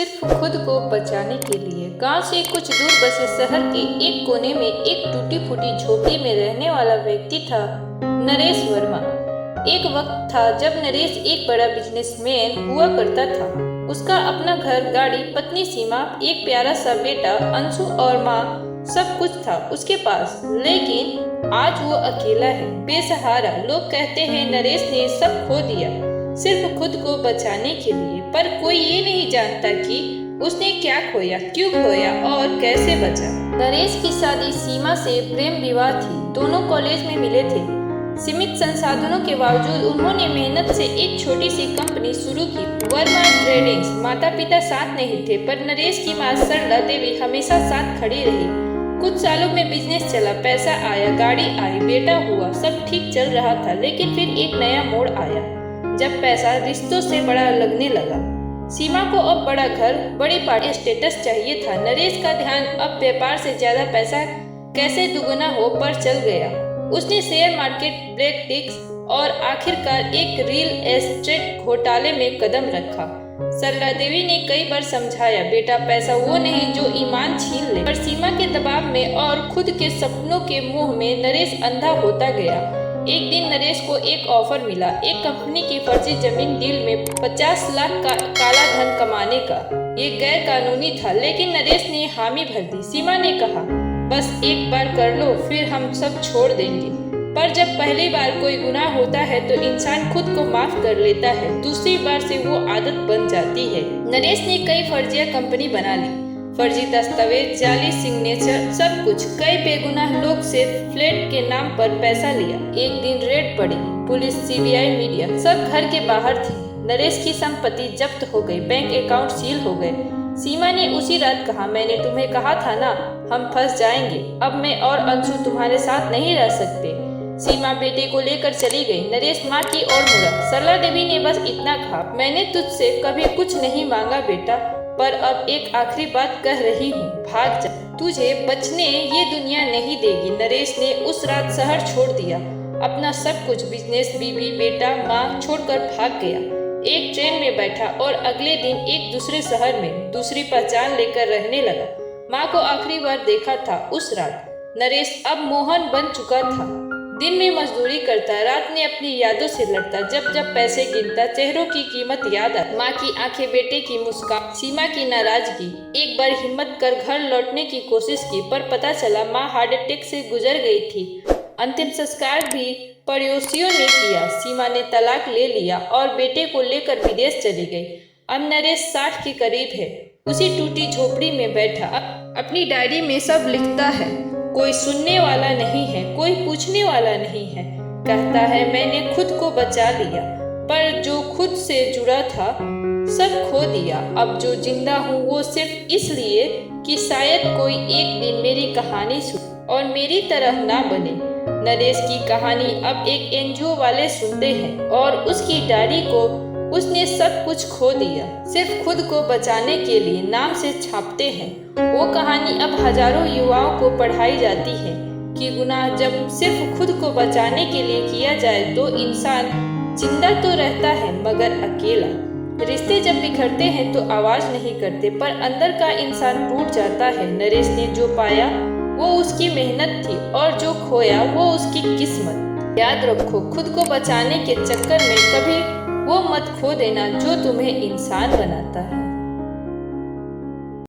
सिर्फ खुद को बचाने के लिए। गांव से कुछ दूर बसे शहर के एक कोने में एक टूटी फूटी झोपड़ी में रहने वाला व्यक्ति था नरेश वर्मा। एक वक्त था जब नरेश एक बड़ा बिजनेसमैन हुआ करता था। उसका अपना घर, गाड़ी, पत्नी सीमा, एक प्यारा सा बेटा अंशु और माँ, सब कुछ था उसके पास। लेकिन आज वो अकेला है, बेसहारा। लोग कहते हैं नरेश ने सब खो दिया सिर्फ खुद को बचाने के लिए, पर कोई ये नहीं जानता कि उसने क्या खोया, क्यों खोया और कैसे बचा। नरेश की शादी सीमा से प्रेम विवाह थी। दोनों कॉलेज में मिले थे। सीमित संसाधनों के बावजूद उन्होंने मेहनत से एक छोटी सी कंपनी शुरू की, वर्मा ट्रेडिंग्स। माता पिता साथ नहीं थे, पर नरेश की माँ सरला देवी हमेशा साथ खड़ी रही। कुछ सालों में बिजनेस चला, पैसा आया, गाड़ी आई, बेटा हुआ, सब ठीक चल रहा था। लेकिन फिर एक नया मोड़ आया जब पैसा रिश्तों से बड़ा लगने लगा। सीमा को अब बड़ा घर, बड़ी पार्टी, स्टेटस चाहिए था। नरेश का ध्यान अब व्यापार से ज्यादा पैसा कैसे दुगना हो पर चल गया। उसने शेयर मार्केट, ब्लैक टिक्स और आखिरकार एक रियल एस्टेट घोटाले में कदम रखा। सरला देवी ने कई बार समझाया, बेटा पैसा वो नहीं जो ईमान छीन ले, पर सीमा के दबाव में और खुद के सपनों के मोह में नरेश अंधा होता गया। एक दिन नरेश को एक ऑफर मिला, एक कंपनी की फर्जी जमीन डील में 50 लाख का काला धन कमाने का। ये गैर कानूनी था, लेकिन नरेश ने हामी भर दी। सीमा ने कहा, बस एक बार कर लो, फिर हम सब छोड़ देंगे। पर जब पहली बार कोई गुनाह होता है तो इंसान खुद को माफ कर लेता है, दूसरी बार से वो आदत बन जाती है। नरेश ने कई फर्जिया कंपनी बना ली, फर्जी दस्तावेज, जाली सिग्नेचर, सब कुछ। कई बेगुनाह लोग से फ्लैट के नाम पर पैसा लिया। एक दिन रेड पड़ी, पुलिस, सीबीआई, मीडिया सब घर के बाहर थे। नरेश की संपत्ति जब्त हो गई, बैंक अकाउंट सील हो गए। सीमा ने उसी रात कहा, मैंने तुम्हें कहा था ना, हम फंस जाएंगे। अब मैं और अंशु तुम्हारे साथ नहीं रह सकते। सीमा बेटे को लेकर चली गई। नरेश माँ की ओर मुड़ा। सरला देवी ने बस इतना कहा, मैंने तुझसे कभी कुछ नहीं मांगा बेटा, पर अब एक आखिरी बात कह रही हूँ, भाग जा, तुझे बचने ये दुनिया नहीं देगी। नरेश ने उस रात शहर छोड़ दिया, अपना सब कुछ, बिजनेस, बीवी, बेटा, माँ छोड़कर भाग गया। एक ट्रेन में बैठा और अगले दिन एक दूसरे शहर में दूसरी पहचान लेकर रहने लगा। माँ को आखिरी बार देखा था उस रात। नरेश अब मोहन बन चुका था। दिन में मजदूरी करता, रात में अपनी यादों से लड़ता। जब जब पैसे गिनता, चेहरों की कीमत याद आती। माँ की आंखें, बेटे की मुस्कान, सीमा की नाराजगी। एक बार हिम्मत कर घर लौटने की कोशिश की, पर पता चला माँ हार्ट अटैक से गुजर गई थी। अंतिम संस्कार भी पड़ोसियों ने किया। सीमा ने तलाक ले लिया और बेटे को लेकर विदेश चली गई। अब नरेश 60 के करीब है, उसी टूटी झोपड़ी में बैठा अपनी डायरी में सब लिखता है। कोई सुनने वाला नहीं है, कोई पूछने वाला नहीं है। कहता है, मैंने खुद को बचा लिया, पर जो खुद से जुड़ा था सब खो दिया। अब जो जिंदा हूँ वो सिर्फ इसलिए कि शायद कोई एक दिन मेरी कहानी सुने और मेरी तरह ना बने। नरेश की कहानी अब एक एनजीओ वाले सुनते हैं और उसकी डायरी को उसने सब कुछ खो दिया सिर्फ खुद को बचाने के लिए नाम से छापते हैं। वो कहानी अब हजारों युवाओं को पढ़ाई जाती है कि गुनाह जब सिर्फ खुद को बचाने के लिए किया जाए तो इंसान जिंदा तो रहता है मगर अकेला। रिश्ते जब बिखरते हैं तो आवाज नहीं करते, पर अंदर का इंसान टूट जाता है। नरेश ने जो पाया वो उसकी मेहनत थी और जो खोया वो उसकी किस्मत। याद रखो, खुद को बचाने के चक्कर में कभी वो मत खो देना जो तुम्हें इंसान बनाता है।